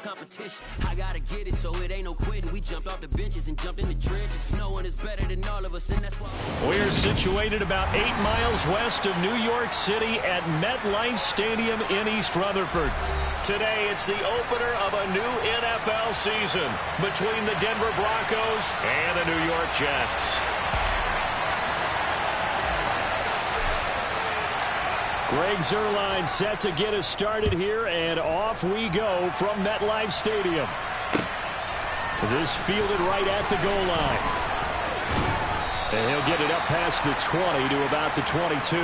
competition. I gotta get it, so it ain't no quitting. We jumped off the benches and jumped in the trenches. No one is better than all of us, and that's why we're situated about 8 miles west of New York City at MetLife Stadium in East Rutherford. Today, it's the opener of a new NFL season between the Denver Broncos and the New York Jets. Greg Zuerlein set to get us started here, and off we go from MetLife Stadium. This fielded right at the goal line. And he'll get it up past the 20 to about the 22.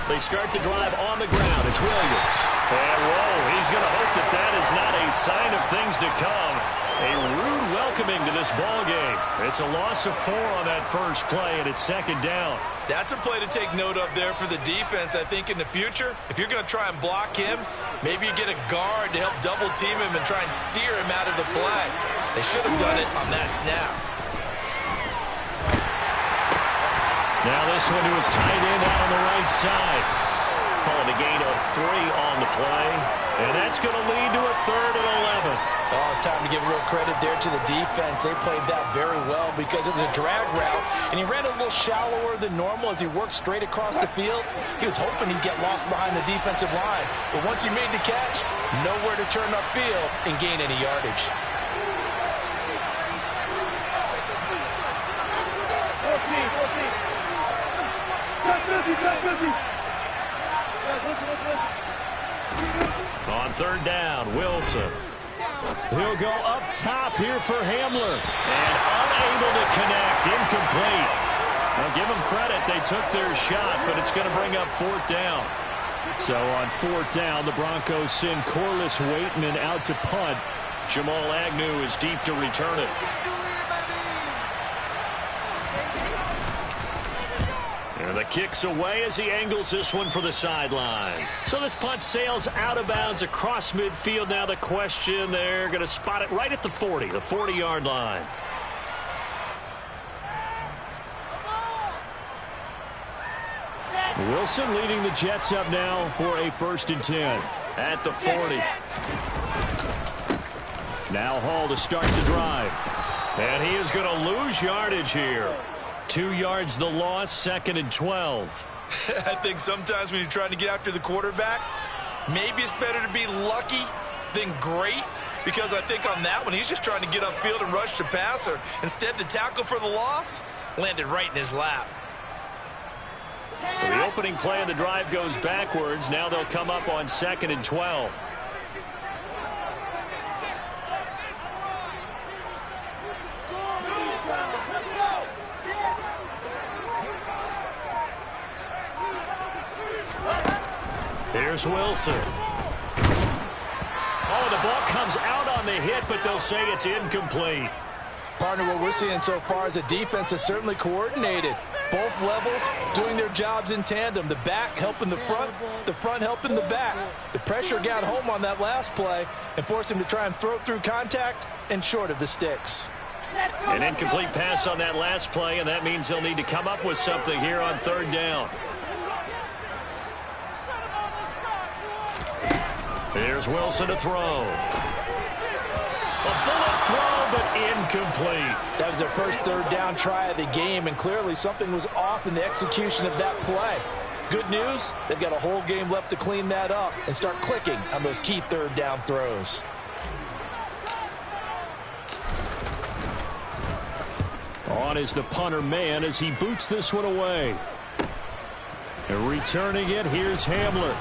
They start the drive on the ground. It's Williams. And, whoa, he's going to hope that that is not a sign of things to come. A rude welcoming to this ball game. It's a loss of 4 on that first play, and it's second down. That's a play to take note of there for the defense, I think, in the future. If you're going to try and block him, maybe you get a guard to help double-team him and try and steer him out of the play. They should have done it on that snap. Now this one was tight end out on the right side. Calling a gain of 3 on the play. And that's going to lead to a 3rd and 11. Oh, it's time to give real credit there to the defense. They played that very well because it was a drag route, and he ran a little shallower than normal as he worked straight across the field. He was hoping he'd get lost behind the defensive line. But once he made the catch, nowhere to turn upfield and gain any yardage. On 3rd down, Wilson. He'll go up top here for Hamler. And unable to connect, incomplete. Now give them credit, they took their shot, but it's going to bring up 4th down. So on 4th down, the Broncos send Corliss Waitman out to punt. Jamal Agnew is deep to return it. And the kick's away as he angles this one for the sideline. So this punt sails out of bounds across midfield. Now the question, they're going to spot it right at the 40, the 40-yard line. Wilson leading the Jets up now for a 1st and 10 at the 40. Now Hall to start the drive. And he is going to lose yardage here. 2 yards the loss, 2nd and 12. I think sometimes when you're trying to get after the quarterback, maybe it's better to be lucky than great, because I think on that one, he's just trying to get upfield and rush the passer. Instead, the tackle for the loss landed right in his lap. So the opening play of the drive goes backwards. Now they'll come up on 2nd and 12. Here's Wilson. Oh, the ball comes out on the hit, but they'll say it's incomplete. Partner, what we're seeing so far is the defense is certainly coordinated. Both levels doing their jobs in tandem. The back helping the front helping the back. The pressure got home on that last play and forced him to try and throw through contact and short of the sticks. An incomplete pass on that last play, and that means they'll need to come up with something here on third down. Here's Wilson to throw. A bullet throw, but incomplete. That was their first third down try of the game, and clearly something was off in the execution of that play. Good news, they've got a whole game left to clean that up and start clicking on those key third down throws. On is the punter man as he boots this one away. And returning it, here's Hamler.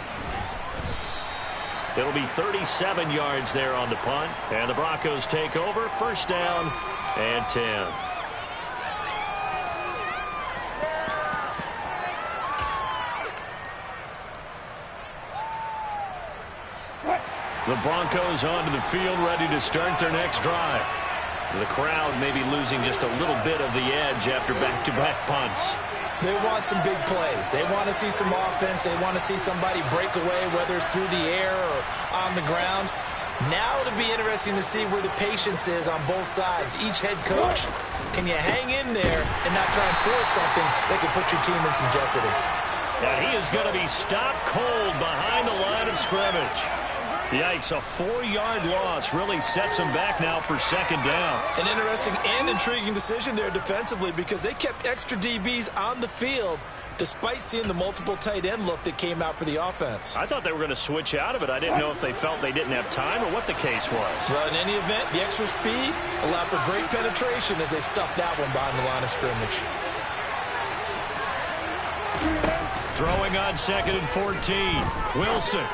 It'll be 37 yards there on the punt. And the Broncos take over. First down and 10. The Broncos onto the field, ready to start their next drive. The crowd may be losing just a little bit of the edge after back-to-back punts. They want some big plays. They want to see some offense. They want to see somebody break away, whether it's through the air or on the ground. Now it'll be interesting to see where the patience is on both sides. Each head coach, can you hang in there and not try and force something that could put your team in some jeopardy? Now he is going to be stopped cold behind the line of scrimmage. Yikes, a 4-yard loss really sets him back now for second down. An interesting and intriguing decision there defensively because they kept extra DBs on the field despite seeing the multiple tight end look that came out for the offense. I thought they were going to switch out of it. I didn't know if they felt they didn't have time or what the case was. Well, in any event, the extra speed allowed for great penetration as they stuffed that one behind the line of scrimmage. Throwing on second and 14. Wilson.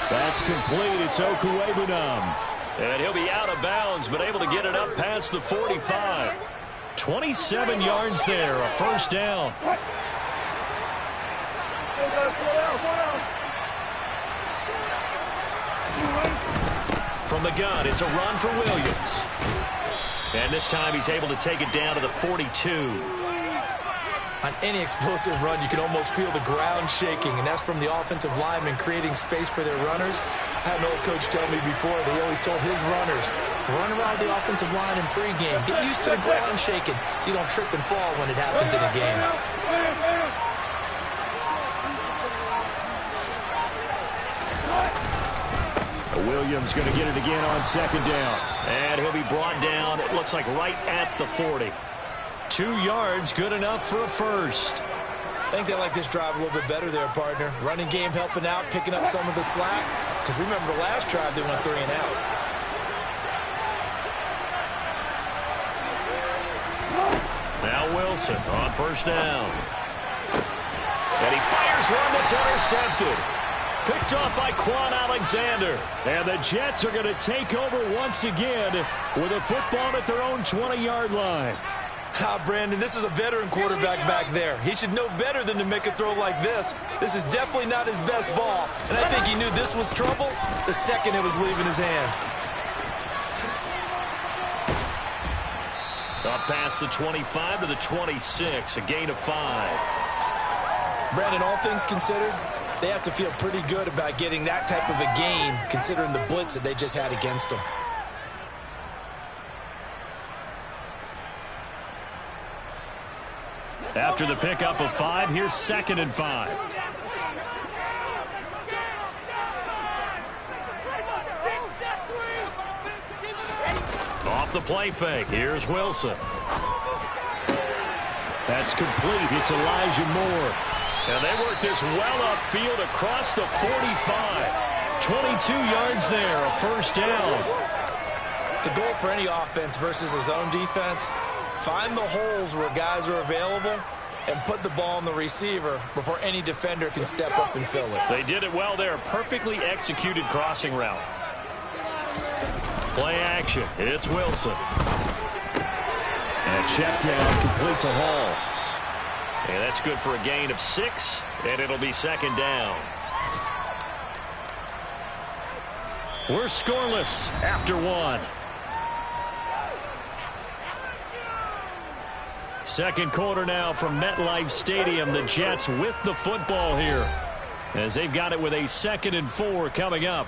That's complete. It's Okuwebunam. And he'll be out of bounds, but able to get it up past the 45. 27 yards there, a first down. From the gun, it's a run for Williams. And this time he's able to take it down to the 42. On any explosive run, you can almost feel the ground shaking, and that's from the offensive linemen creating space for their runners. I had an old coach tell me before, they always told his runners, run around the offensive line in pregame. Get used to the ground shaking so you don't trip and fall when it happens in a game. Williams going to get it again on second down. And he'll be brought down, it looks like right at the 40. 2 yards, good enough for a first. I think they like this drive a little bit better there, partner. Running game helping out, picking up some of the slack. Because remember the last drive, they went 3 and out. Now Wilson on first down. And he fires one that's intercepted. Picked off by Quan Alexander. And the Jets are going to take over once again with a football at their own 20-yard line. Brandon, this is a veteran quarterback back there. He should know better than to make a throw like this. This is definitely not his best ball. And I think he knew this was trouble the second it was leaving his hand. Up past the 25 to the 26, a gain of 5. Brandon, all things considered, they have to feel pretty good about getting that type of a gain considering the blitz that they just had against them. After the pickup of 5, here's second and 5. Off the play fake, here's Wilson. That's complete. It's Elijah Moore. And they work this well upfield across the 45. 22 yards there, a first down. The goal for any offense versus a zone defense, find the holes where guys are available and put the ball on the receiver before any defender can step up and fill it. They did it well there. Perfectly executed crossing route. Play action. It's Wilson. And check down complete to Hall. And that's good for a gain of 6, and it'll be second down. We're scoreless after 1. Second quarter now from MetLife Stadium. The Jets with the football here as they've got it with a 2nd and 4 coming up.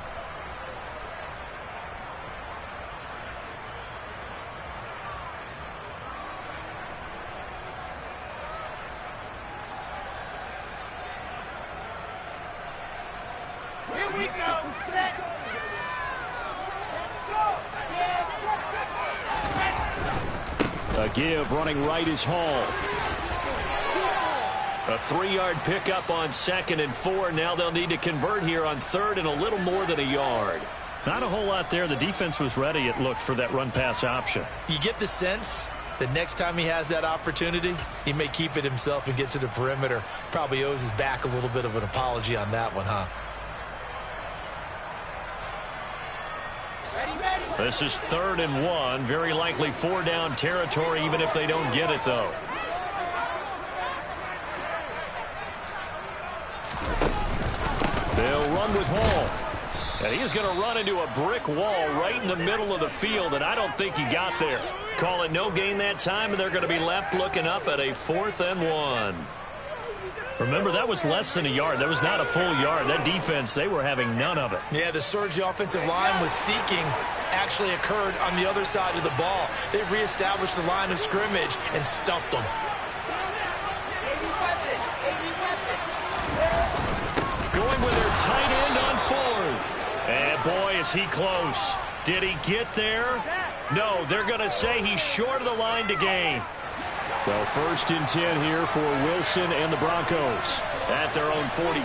Here we go. Set. Let's go. Yeah, A give running right is Hall. A 3-yard pickup on 2nd and 4. Now they'll need to convert here on 3rd and a little more than a yard. Not a whole lot there. The defense was ready, it looked, for that run-pass option. You get the sense that next time he has that opportunity, he may keep it himself and get to the perimeter. Probably owes his back a little bit of an apology on that one, huh? This is 3rd and 1. Very likely 4-down territory, even if they don't get it, though. They'll run with Hall. And he's going to run into a brick wall right in the middle of the field, and I don't think he got there. Call it no gain that time, and they're going to be left looking up at a 4th and 1. Remember, that was less than a yard. That was not a full yard. That defense, they were having none of it. Yeah, the surge the offensive line was seeking actually occurred on the other side of the ball. They reestablished the line of scrimmage and stuffed them. Going with their tight end on 4th. And boy, is he close. Did he get there? No, they're going to say he's short of the line to gain. So 1st and 10 here for Wilson and the Broncos at their own 42.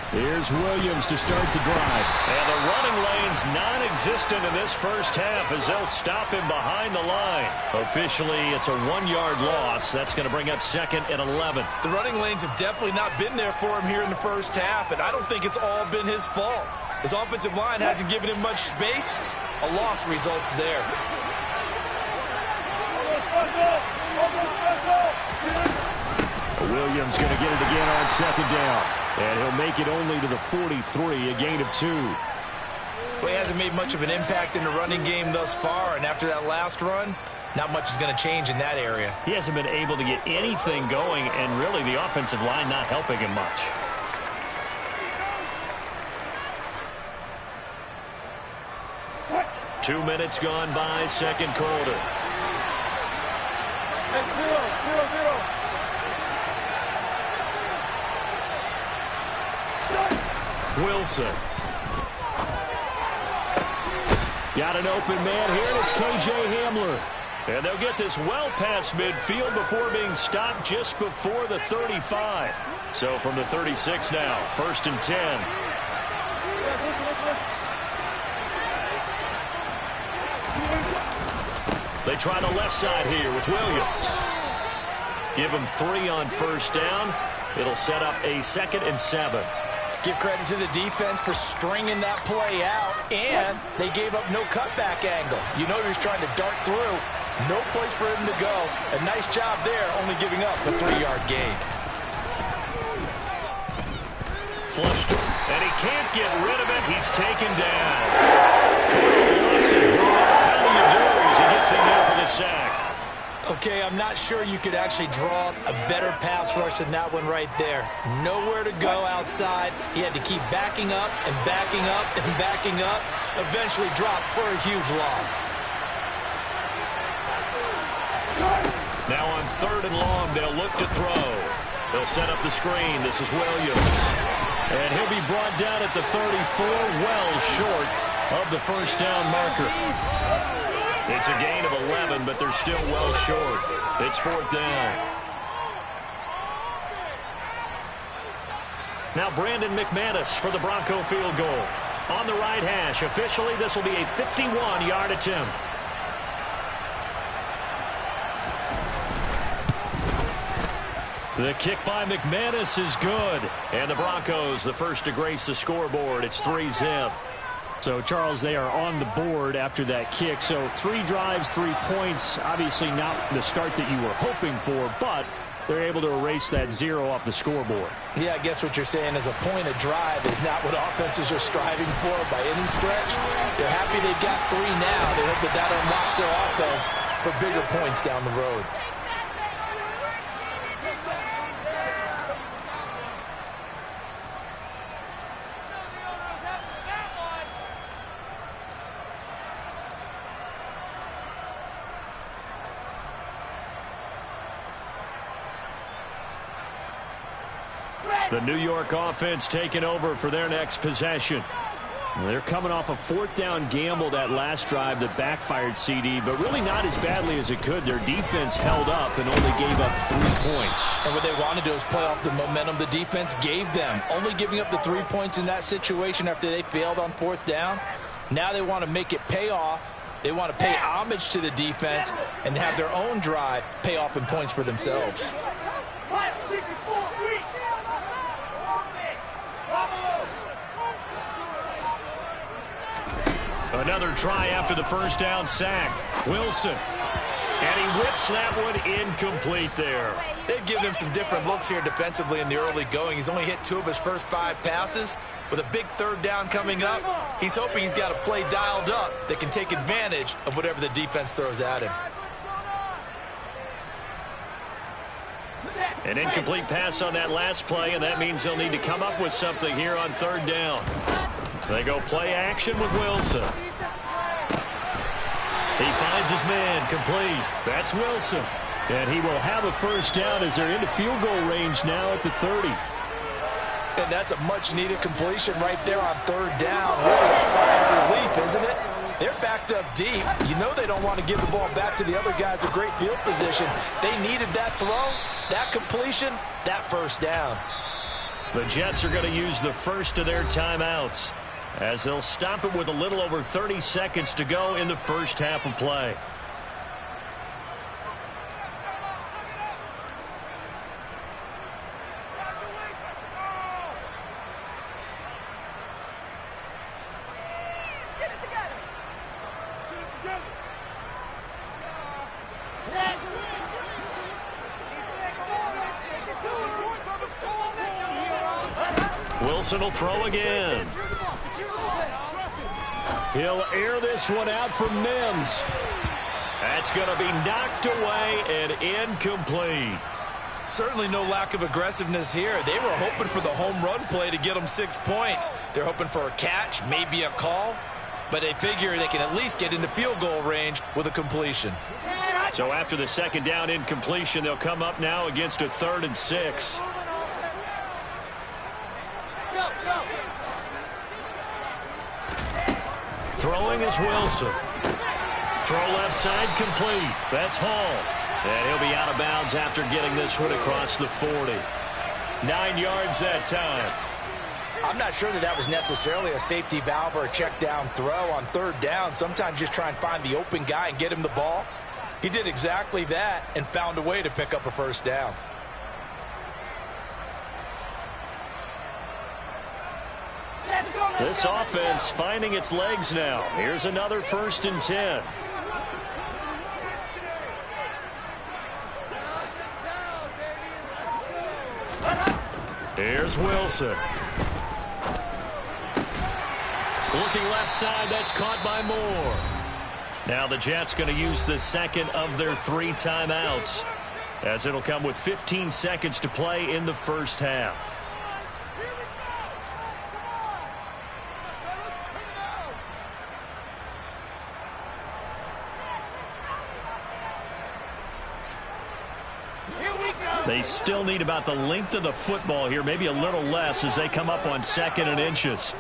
Here's Williams to start the drive. And the running lane's non-existent in this first half as they'll stop him behind the line. Officially, it's a 1-yard loss. That's going to bring up 2nd and 11. The running lanes have definitely not been there for him here in the first half, and I don't think it's all been his fault. His offensive line hasn't given him much space. A loss results there. Williams going to get it again on 2nd down. And he'll make it only to the 43, a gain of 2. Well, he hasn't made much of an impact in the running game thus far, and after that last run, not much is going to change in that area. He hasn't been able to get anything going, and really the offensive line not helping him much. What? 2 minutes gone by, 2nd quarter. Zero. Wilson. Got an open man here, and it's K.J. Hamler. And they'll get this well past midfield before being stopped just before the 35. So from the 36 now, 1st and 10. They try the left side here with Williams. Give him 3 on 1st down. It'll set up a 2nd and 7. Give credit to the defense for stringing that play out, and they gave up no cutback angle. You know he was trying to dart through. No place for him to go. A nice job there, only giving up a 3-yard gain. Flushed, and he can't get rid of it. He's taken down. How do you do as he gets in there for the sack? Okay, I'm not sure you could actually draw a better pass rush than that one right there. Nowhere to go outside. He had to keep backing up and backing up and backing up. Eventually dropped for a huge loss. Now on 3rd and long, they'll look to throw. They'll set up the screen. This is Williams. And he'll be brought down at the 34, well short of the 1st down marker. It's a gain of 11, but they're still well short. It's 4th down. Now Brandon McManus for the Bronco field goal. On the right hash. Officially, this will be a 51-yard attempt. The kick by McManus is good. And the Broncos, the first to grace the scoreboard. It's 3-zip. So, Charles, they are on the board after that kick. So 3 drives, 3 points. Obviously not the start that you were hoping for, but they're able to erase that 0 off the scoreboard. Yeah, I guess what you're saying is a point of drive is not what offenses are striving for by any stretch. They're happy they've got 3 now. They hope that that unlocks their offense for bigger points down the road. The New York offense taking over for their next possession. They're coming off a fourth down gamble that last drive that backfired, CD, but really not as badly as it could. Their defense held up and only gave up 3 points. And what they want to do is play off the momentum the defense gave them. Only giving up the 3 points in that situation after they failed on fourth down. Now they want to make it pay off. They want to pay homage to the defense and have their own drive pay off in points for themselves. Another try after the first down sack. Wilson. And he whips that one incomplete there. They've given him some different looks here defensively in the early going. He's only hit 2 of his first 5 passes. With a big third down coming up, he's hoping he's got a play dialed up that can take advantage of whatever the defense throws at him. An incomplete pass on that last play, and that means they'll need to come up with something here on third down. They go play action with Wilson. He finds his man, complete. That's Wilson. And he will have a first down as they're into field goal range now at the 30. And that's a much-needed completion right there on third down. Really a sigh of relief, isn't it? They're backed up deep. You know they don't want to give the ball back to the other guys in great field position. They needed that throw, that completion, that first down. The Jets are going to use the first of their timeouts, as they'll stop it with a little over 30 seconds to go in the first half of play. Wilson will throw again. He'll air this one out for Mims. That's going to be knocked away and incomplete. Certainly no lack of aggressiveness here. They were hoping for the home run play to get them 6 points. They're hoping for a catch, maybe a call, but they figure they can at least get into field goal range with a completion. So after the second down incompletion, they'll come up now against a 3rd and 6. Throwing is Wilson. Throw left side complete. That's Hall. And he'll be out of bounds after getting this one across the 40. 9 yards that time. I'm not sure that was necessarily a safety valve or a check down throw on third down. Sometimes just try and find the open guy and get him the ball. He did exactly that and found a way to pick up a first down. This offense finding its legs now. Here's another 1st and 10. Here's Wilson. Looking left side, that's caught by Moore. Now the Jets going to use the second of their 3 timeouts, as it'll come with 15 seconds to play in the first half. They still need about the length of the football here, maybe a little less as they come up on 2nd and inches.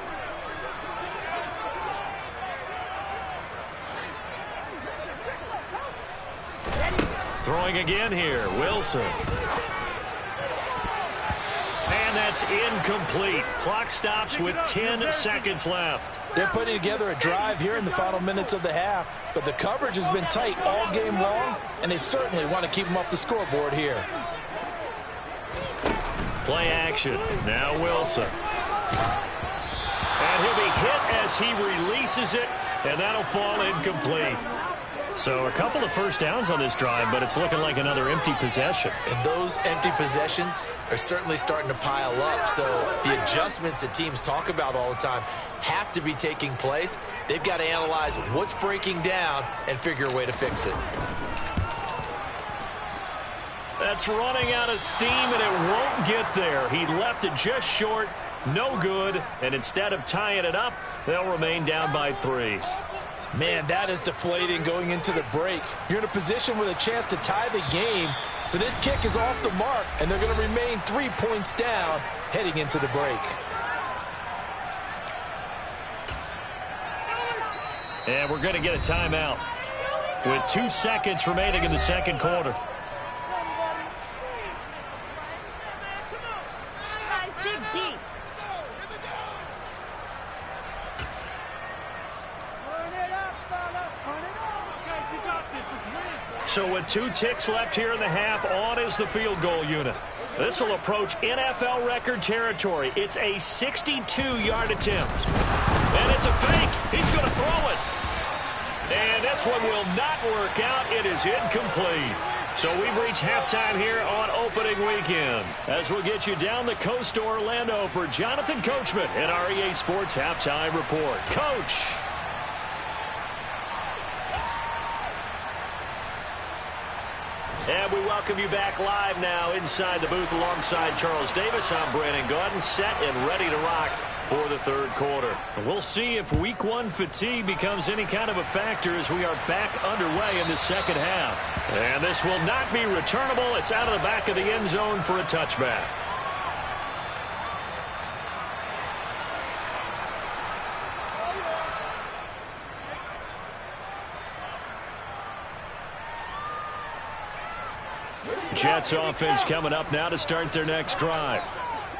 Throwing again here, Wilson. And that's incomplete. Clock stops with 10 seconds left. They're putting together a drive here in the final minutes of the half, but the coverage has been tight all game long, and they certainly want to keep them off the scoreboard here. Play action. Now Wilson. And he'll be hit as he releases it, and that'll fall incomplete. So a couple of first downs on this drive, but it's looking like another empty possession. And those empty possessions are certainly starting to pile up. So the adjustments that teams talk about all the time have to be taking place. They've got to analyze what's breaking down and figure a way to fix it. That's running out of steam, and it won't get there. He left it just short, no good, and instead of tying it up, they'll remain down by 3. Man, that is deflating going into the break. You're in a position with a chance to tie the game, but this kick is off the mark, and they're going to remain 3 points down heading into the break. And we're going to get a timeout with 2 seconds remaining in the second quarter. So with 2 ticks left here in the half, on is the field goal unit. This will approach NFL record territory. It's a 62-yard attempt. And it's a fake. He's going to throw it. And this one will not work out. It is incomplete. So we've reached halftime here on opening weekend. As we'll get you down the coast to Orlando for Jonathan Coachman in our EA Sports Halftime Report. Coach. And we welcome you back live now inside the booth alongside Charles Davis. I'm Brandon Gaudin, set and ready to rock for the third quarter. We'll see if week 1 fatigue becomes any kind of a factor as we are back underway in the second half. And this will not be returnable. It's out of the back of the end zone for a touchback. Jets offense coming up now to start their next drive.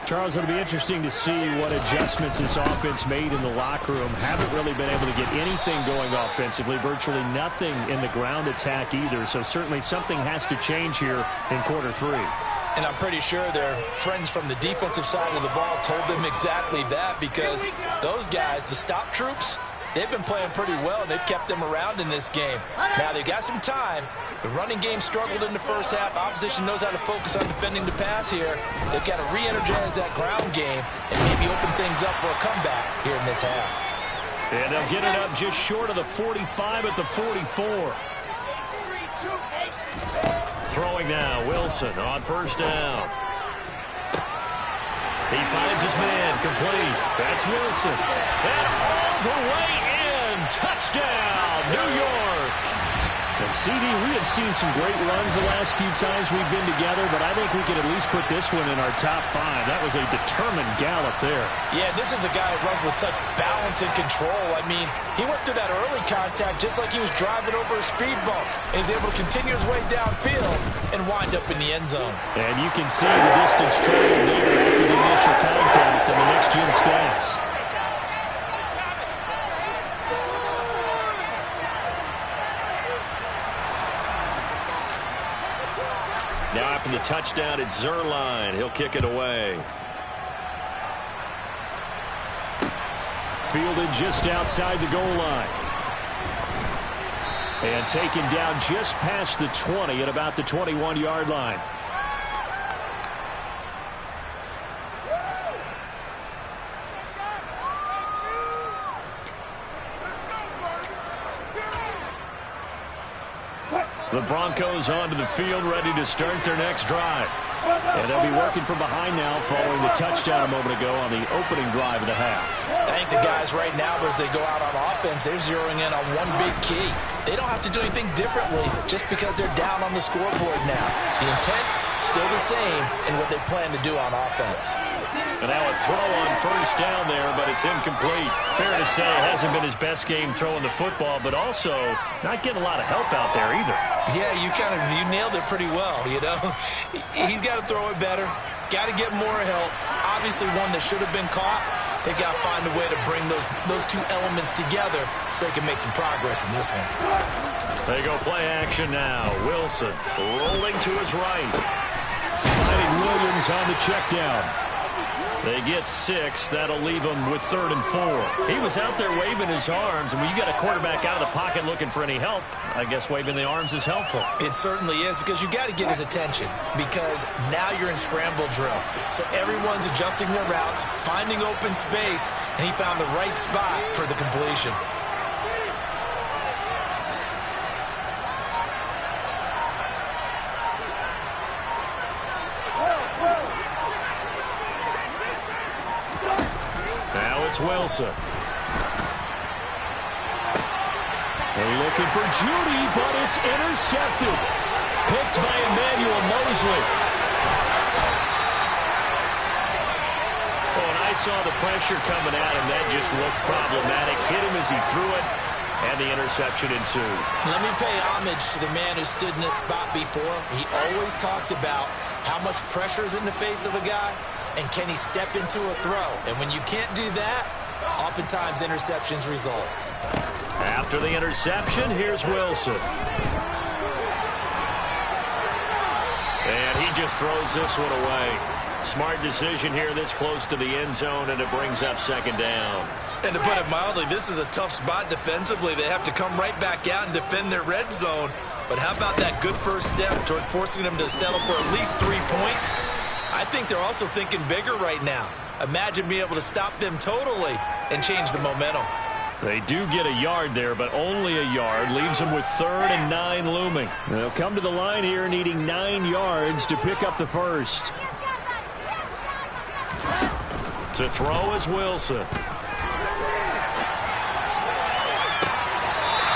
Charles, it'll be interesting to see what adjustments this offense made in the locker room. Haven't really been able to get anything going offensively, virtually nothing in the ground attack either. So certainly something has to change here in quarter 3. And I'm pretty sure their friends from the defensive side of the ball told them exactly that, because those guys, the stop troops, they've been playing pretty well, and they've kept them around in this game. Now, they've got some time. The running game struggled in the first half. Opposition knows how to focus on defending the pass here. They've got to re-energize that ground game and maybe open things up for a comeback here in this half. And they'll get it up just short of the 45 at the 44. Throwing now, Wilson on first down. He finds his man, complete. That's Wilson. And all the way in. Touchdown, New York. And CD, we have seen some great runs the last few times we've been together, but I think we can at least put this one in our top 5. That was a determined gallop there. Yeah, this is a guy who runs with such balance and control. I mean, he went through that early contact just like he was driving over a speed bump. And he's able to continue his way downfield and wind up in the end zone. And you can see the distance traveled there after the initial contact in the next-gen stats. Now after the touchdown, it's Zerline. He'll kick it away. Fielded just outside the goal line. And taken down just past the 20 at about the 21-yard line. The Broncos onto the field, ready to start their next drive. And they'll be working from behind now following the touchdown a moment ago on the opening drive of the half. I think the guys right now, as they go out on offense, they're zeroing in on one big key. They don't have to do anything differently just because they're down on the scoreboard now. The intent, still the same in what they plan to do on offense. And now a throw on first down there, but it's incomplete. Fair to say it hasn't been his best game throwing the football, but also not getting a lot of help out there either. Yeah, you nailed it pretty well, you know. He's got to throw it better, got to get more help. Obviously one that should have been caught. They got to find a way to bring those two elements together so they can make some progress in this one. They go play action now. Wilson rolling to his right. Finding Williams on the check down. They get 6. That'll leave them with 3rd and 4. He was out there waving his arms, and when you got a quarterback out of the pocket looking for any help, I guess waving the arms is helpful. It certainly is, because you got to get his attention, because now you're in scramble drill. So everyone's adjusting their routes, finding open space, and he found the right spot for the completion. Now it's Wilson. looking for Judy, but it's intercepted. Picked by Emmanuel Mosley. Oh, and I saw the pressure coming at him. That just looked problematic. Hit him as he threw it, and the interception ensued. Let me pay homage to the man who stood in this spot before. He always talked about how much pressure is in the face of a guy, and can he step into a throw. And when you can't do that, oftentimes interceptions result. After the interception, here's Wilson. And he just throws this one away. Smart decision here this close to the end zone, and it brings up second down. And to put it mildly, this is a tough spot defensively. They have to come right back out and defend their red zone. But how about that good first step towards forcing them to settle for at least 3 points? I think they're also thinking bigger right now. Imagine being able to stop them totally and change the momentum. They do get a yard there, but only a yard. Leaves them with 3rd and 9 looming. They'll come to the line here needing 9 yards to pick up the first. To throw is Wilson.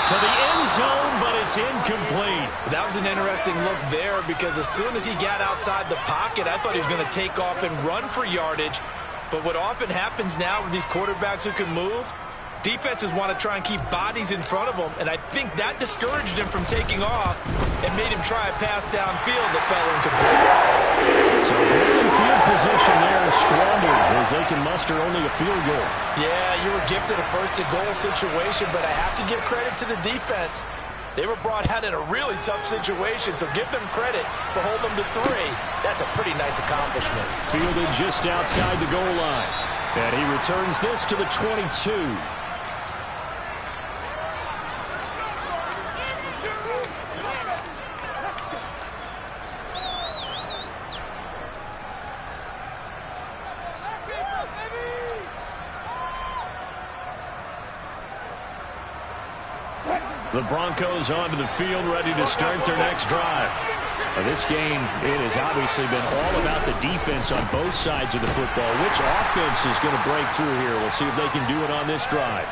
To the end zone, but it's incomplete. That was an interesting look there because as soon as he got outside the pocket, I thought he was going to take off and run for yardage. But what often happens now with these quarterbacks who can move, defenses want to try and keep bodies in front of them, and I think that discouraged him from taking off and made him try a pass downfield that fell incomplete. So good field position there squandered as they can muster only a field goal. Yeah, you were gifted a first-and-goal situation, but I have to give credit to the defense. They were brought out in a really tough situation, so give them credit for holding them to 3. That's a pretty nice accomplishment. Fielded just outside the goal line. And he returns this to the 22. The Broncos onto the field, ready to start their next drive. Now this game, it has obviously been all about the defense on both sides of the football. Which offense is going to break through here? We'll see if they can do it on this drive.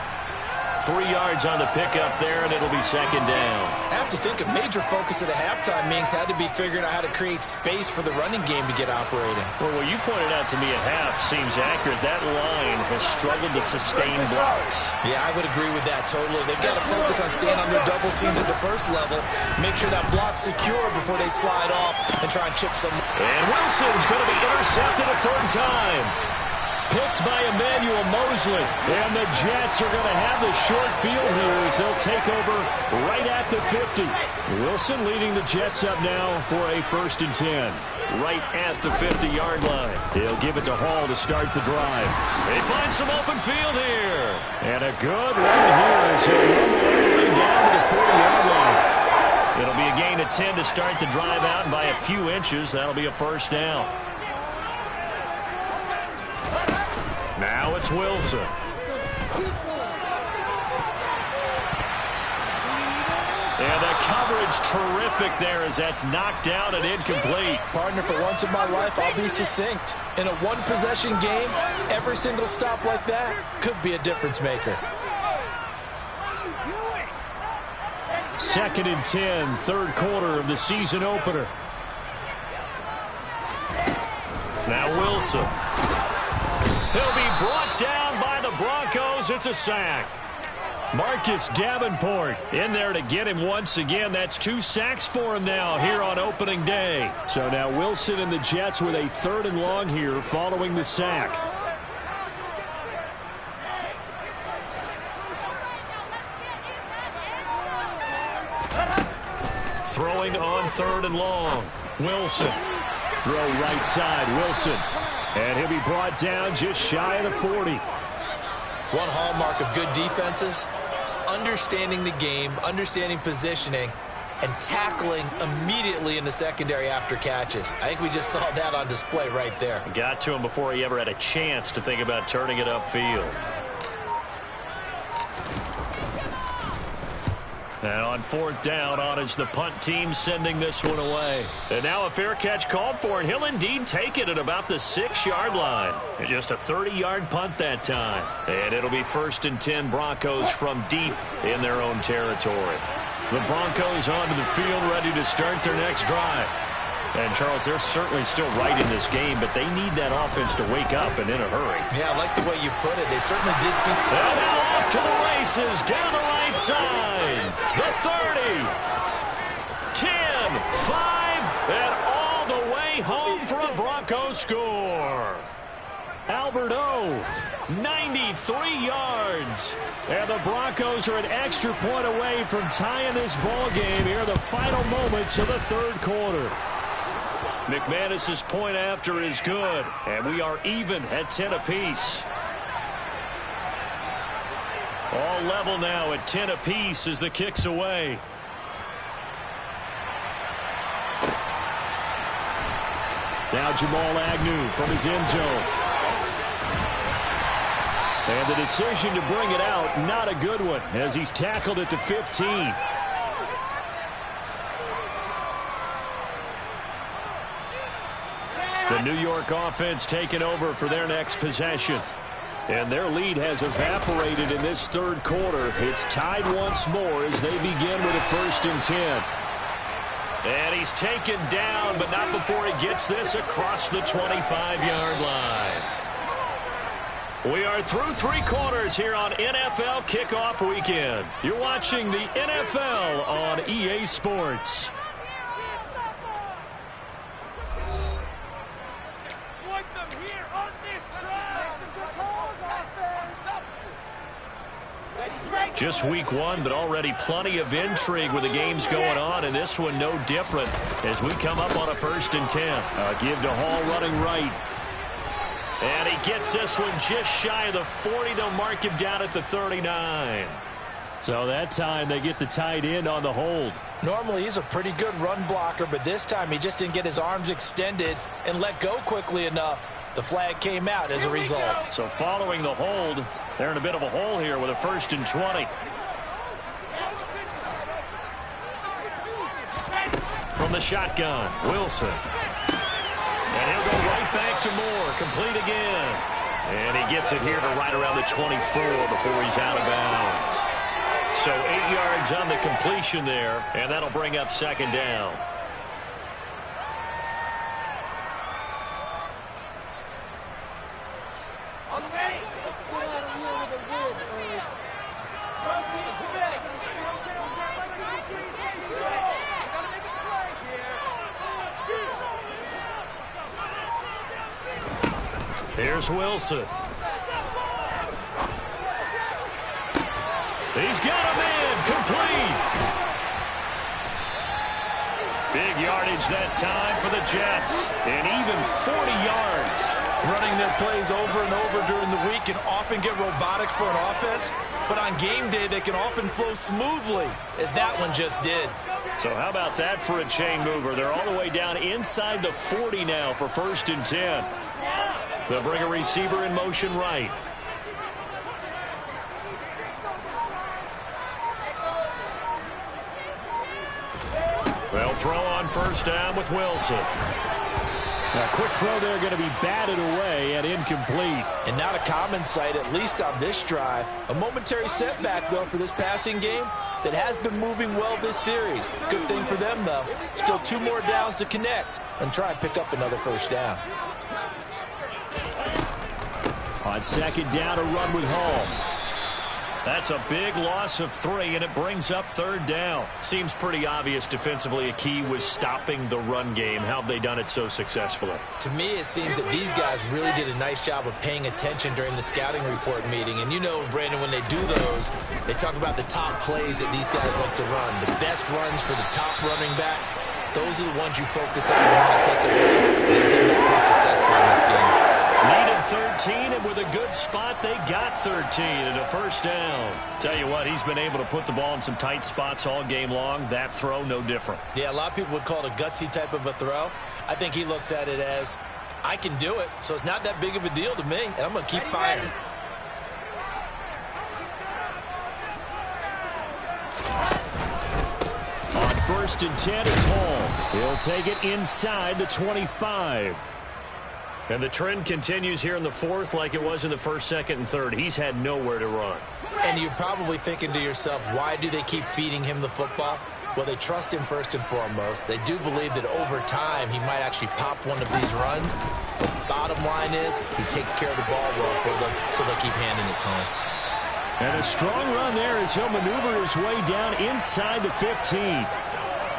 3 yards on the pickup there, and it'll be second down. I have to think a major focus at the halftime, Minks, had to be figuring out how to create space for the running game to get operating. Well, what you pointed out to me at half seems accurate. That line has struggled to sustain blocks. Yeah, I would agree with that totally. They've got to focus on staying on their double teams at the first level, make sure that block's secure before they slide off and try and chip some. And Wilson's going to be intercepted a 3rd time. Picked by Emmanuel Mosley. And the Jets are going to have the short field here as they'll take over right at the 50. Wilson leading the Jets up now for a 1st and 10. Right at the 50-yard line. He'll give it to Hall to start the drive. They find some open field here. And a good run here as he'll run all the way down to the 40-yard line. It'll be a gain of 10 to start the drive out, and by a few inches, that'll be a 1st down. Now it's Wilson. And the coverage terrific there as that's knocked down and incomplete. Partner, for once in my life, I'll be succinct. In a one-possession game, every single stop like that could be a difference maker. 2nd and 10, 3rd quarter of the season opener. Now Wilson. He'll be brought down by the Broncos. It's a sack. Marcus Davenport in there to get him once again. That's 2 sacks for him now here on opening day. So now Wilson and the Jets with a 3rd and long here following the sack. Throwing on 3rd and long. Wilson. Throw right side, Wilson. And he'll be brought down just shy of the 40. One hallmark of good defenses is understanding the game, understanding positioning, and tackling immediately in the secondary after catches. I think we just saw that on display right there. Got to him before he ever had a chance to think about turning it upfield. And on 4th down, on is the punt team sending this one away. And now a fair catch called for, and he'll indeed take it at about the 6-yard line. And just a 30-yard punt that time. And it'll be 1st and 10 Broncos from deep in their own territory. The Broncos onto the field, ready to start their next drive. And, Charles, they're certainly still right in this game, but they need that offense to wake up and in a hurry. Yeah, I like the way you put it. They certainly did seem... And now off to the races, down the right side. The 30, 10, 5, and all the way home for a Broncos score. Albert O, 93 yards. And the Broncos are an extra point away from tying this ball game here in the final moments of the third quarter. McManus's point after is good, and we are even at 10 apiece. All level now at 10 apiece as the kick's away. Now Jamal Agnew from his end zone. And the decision to bring it out, not a good one, as he's tackled at the 15. The New York offense taking over for their next possession. And their lead has evaporated in this third quarter. It's tied once more as they begin with a 1st and 10. And he's taken down, but not before he gets this across the 25-yard line. We are through 3 quarters here on NFL Kickoff Weekend. You're watching the NFL on EA Sports. Just week 1, but already plenty of intrigue with the games going on, and this one no different as we come up on a 1st and 10. A give to Hall running right. And he gets this one just shy of the 40. They'll mark him down at the 39. So that time they get the tight end on the hold. Normally he's a pretty good run blocker, but this time he just didn't get his arms extended and let go quickly enough. The flag came out as a result. So following the hold, they're in a bit of a hole here with a 1st and 20. From the shotgun, Wilson. And he'll go right back to Moore, complete again. And he gets it here to right around the 24 before he's out of bounds. So 8 yards on the completion there, and that'll bring up 2nd down. Here's Wilson. He's got him in, complete. Big yardage that time for the Jets, and even 40 yards. Running their plays over and over during the week can often get robotic for an offense, but on game day they can often flow smoothly, as that one just did. So how about that for a chain mover? They're all the way down inside the 40 now for 1st and 10. They'll bring a receiver in motion right. They'll throw on 1st down with Wilson. A quick throw there going to be batted away and incomplete. And not a common sight, at least on this drive. A momentary setback, though, for this passing game that has been moving well this series. Good thing for them, though. Still 2 more downs to connect and try and pick up another 1st down. On 2nd down, a run with Hall. That's a big loss of 3, and it brings up 3rd down. Seems pretty obvious defensively a key was stopping the run game. How have they done it so successfully? To me, it seems that these guys really did a nice job of paying attention during the scouting report meeting. And you know, Brandon, when they do those, they talk about the top plays that these guys like to run. The best runs for the top running back, those are the ones you focus on and want to take a look at. And they've done that pretty successfully in this game. Needed 13, and with a good spot, they got 13 and a 1st down. Tell you what, he's been able to put the ball in some tight spots all game long. That throw, no different. Yeah, a lot of people would call it a gutsy type of a throw. I think he looks at it as, I can do it, so it's not that big of a deal to me, and I'm going to keep firing. On 1st and 10, it's Hall. He'll take it inside the 25. And the trend continues here in the fourth like it was in the first, second, and third. He's had nowhere to run. And you're probably thinking to yourself, why do they keep feeding him the football? Well, they trust him first and foremost. They do believe that over time he might actually pop one of these runs. But the bottom line is he takes care of the ball well for them, so they'll keep handing it to him. And a strong run there as he'll maneuver his way down inside the 15.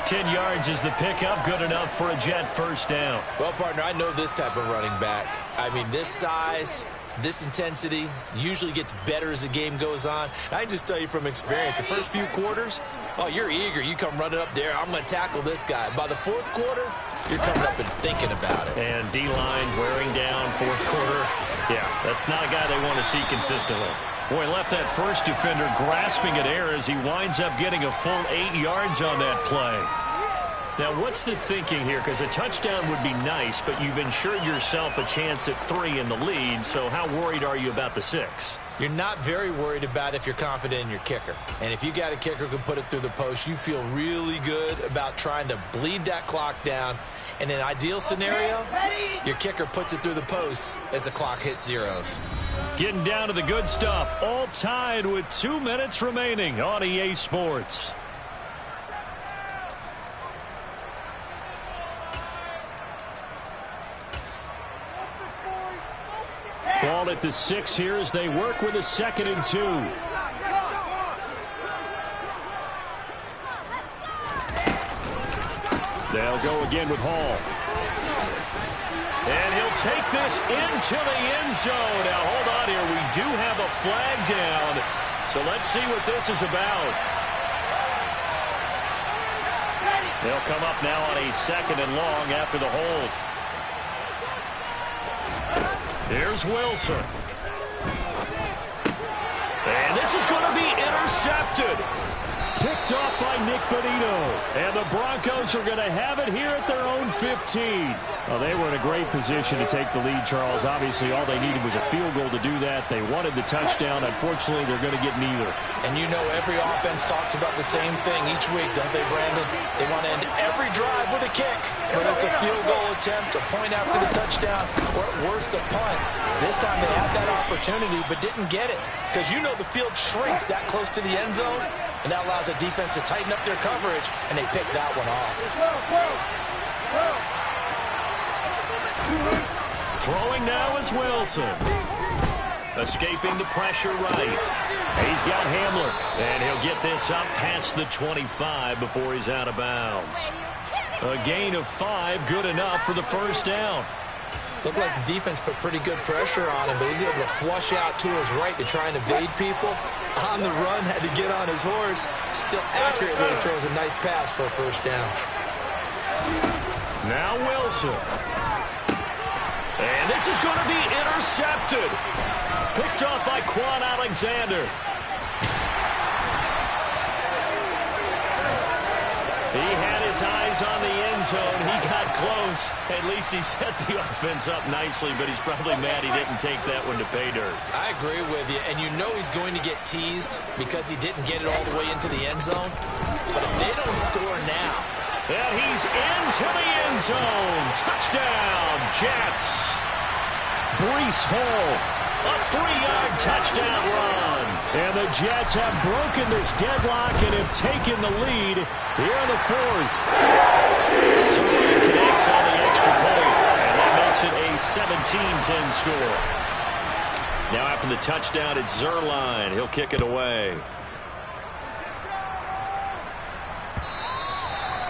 10 yards is the pickup, good enough for a Jet first down. Well, partner, I know this type of running back. I mean, this size, this intensity usually gets better as the game goes on. And I can just tell you from experience, the first few quarters, oh, you're eager. You come running up there, I'm going to tackle this guy. By the fourth quarter, you're coming up and thinking about it. And D-line wearing down fourth quarter. Yeah, that's not a guy they want to see consistently. Boy, left that first defender grasping at air as he winds up getting a full 8 yards on that play. Now, what's the thinking here? Because a touchdown would be nice, but you've ensured yourself a chance at 3 in the lead, so how worried are you about the 6? You're not very worried about if you're confident in your kicker. And if you got a kicker who can put it through the post, you feel really good about trying to bleed that clock down. In an ideal scenario, your kicker puts it through the post as the clock hits zeros. Getting down to the good stuff, all tied with 2 minutes remaining on EA Sports. Ball at the 6 here as they work with a 2nd and 2. They'll go again with Hall. And he'll take this into the end zone. Now, hold on here. We do have a flag down. So let's see what this is about. They'll come up now on a 2nd and long after the hold. Here's Wilson. And this is going to be intercepted. Picked off by Nick Bonito. And the Broncos are going to have it here at their own 15. Well, they were in a great position to take the lead, Charles. Obviously, all they needed was a field goal to do that. They wanted the touchdown. Unfortunately, they're going to get neither. And you know every offense talks about the same thing each week, don't they, Brandon? They want to end every drive with a kick. Whether it's a field goal attempt, a point after the touchdown, or at worst, a punt. This time they had that opportunity but didn't get it. Because you know the field shrinks that close to the end zone, and that allows the defense to tighten up their coverage, and they picked that one off. Throwing now is Wilson. Escaping the pressure right. He's got Hamler. And he'll get this up past the 25 before he's out of bounds. A gain of 5, good enough for the first down. Looked like the defense put pretty good pressure on him, but he's able to flush out to his right to try and evade people. On the run, had to get on his horse. Still accurately throws a nice pass for a first down. Now Wilson. And this is going to be intercepted. Picked off by Quan Alexander. He had his eyes on the end zone. He got close. At least he set the offense up nicely, but he's probably mad he didn't take that one to pay dirt. I agree with you, and you know he's going to get teased because he didn't get it all the way into the end zone. But if they don't score now. And he's into the end zone. Touchdown, Jets. Breece Hall. A 3-yard touchdown run. And the Jets have broken this deadlock and have taken the lead here in the 4th. Zerline connects on the extra point, and that makes it a 17-10 score. Now after the touchdown, it's Zerline. He'll kick it away.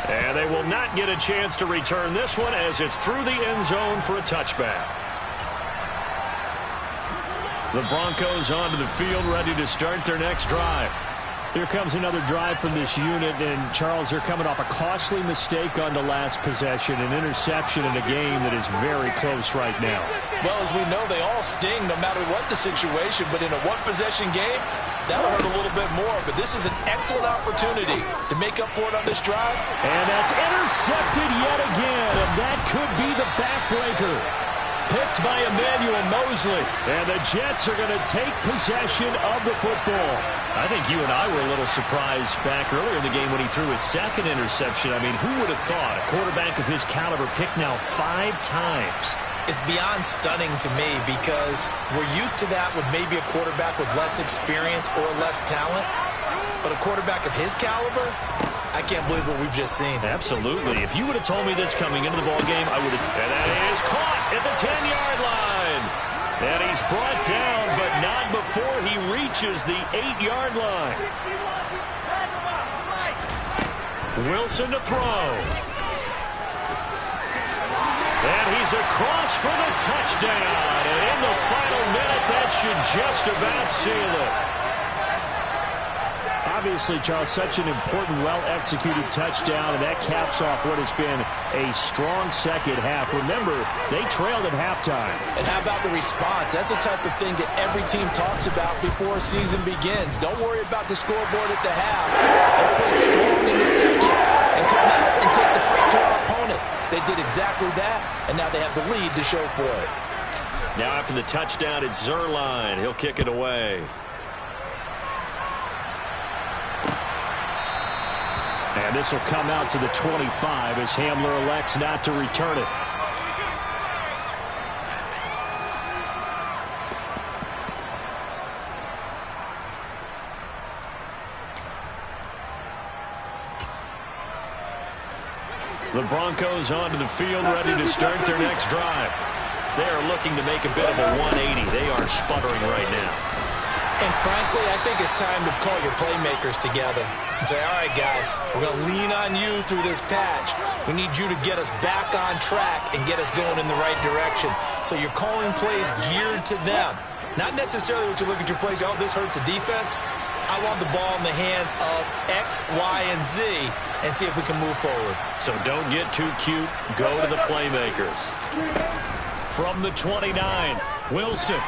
And they will not get a chance to return this one as it's through the end zone for a touchback. The Broncos onto the field, ready to start their next drive. Here comes another drive from this unit, and Charles, they're coming off a costly mistake on the last possession, an interception in a game that is very close right now. Well, as we know, they all sting no matter what the situation, but in a one-possession game, that'll hurt a little bit more. But this is an excellent opportunity to make up for it on this drive. And that's intercepted yet again, and that could be the backbreaker. Picked by Emmanuel Mosley. And the Jets are going to take possession of the football. I think you and I were a little surprised back earlier in the game when he threw his 2nd interception. I mean, who would have thought a quarterback of his caliber picked now 5 times? It's beyond stunning to me because we're used to that with maybe a quarterback with less experience or less talent. But a quarterback of his caliber, I can't believe what we've just seen. Absolutely. If you would have told me this coming into the ballgame, I would have. And that is caught at the 10-yard line. And he's brought down, but not before he reaches the 8-yard line. Wilson to throw. And he's across for the touchdown. And in the final minute, that should just about seal it. Obviously, Charles, such an important, well-executed touchdown, and that caps off what has been a strong second half. Remember, they trailed at halftime. And how about the response? That's the type of thing that every team talks about before a season begins. Don't worry about the scoreboard at the half. Let's play strong in the second and come out and take the fight to our opponent. They did exactly that, and now they have the lead to show for it. Now after the touchdown, it's Zerline. He'll kick it away. And this will come out to the 25 as Hamler elects not to return it. The Broncos onto the field, ready to start their next drive. They are looking to make a bit of a 180. They are sputtering right now. And frankly, I think it's time to call your playmakers together and say, all right, guys, we're going to lean on you through this patch. We need you to get us back on track and get us going in the right direction. So you're calling plays geared to them. Not necessarily what you look at your plays, oh, this hurts the defense. I want the ball in the hands of X, Y, and Z and see if we can move forward. So don't get too cute. Go to the playmakers. From the 29, Wilson.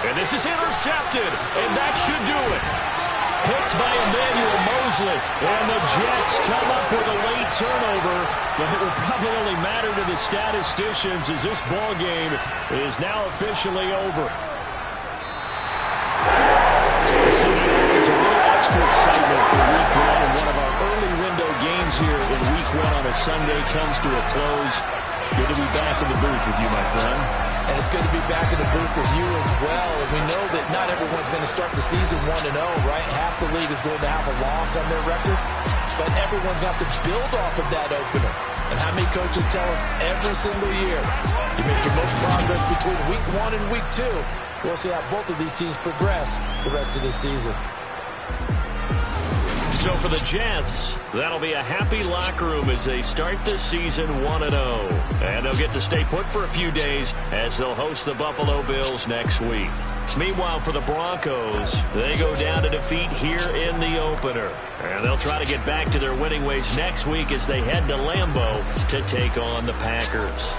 And this is intercepted, and that should do it. Picked by Emmanuel Mosley, and the Jets come up with a late turnover, but it will probably only matter to the statisticians as this ball game is now officially over. It's a little extra excitement for Week 1, and one of our early window games here in Week 1 on a Sunday comes to a close. Good to be back in the booth with you, my friend. And it's good to be back in the booth with you as well. And we know that not everyone's going to start the season 1-0, right? Half the league is going to have a loss on their record. But everyone's got to build off of that opener. And how many coaches tell us every single year, you make your most progress between Week 1 and Week 2. We'll see how both of these teams progress the rest of this season. So for the Jets, that'll be a happy locker room as they start this season 1-0. And they'll get to stay put for a few days as they'll host the Buffalo Bills next week. Meanwhile, for the Broncos, they go down to defeat here in the opener. And they'll try to get back to their winning ways next week as they head to Lambeau to take on the Packers.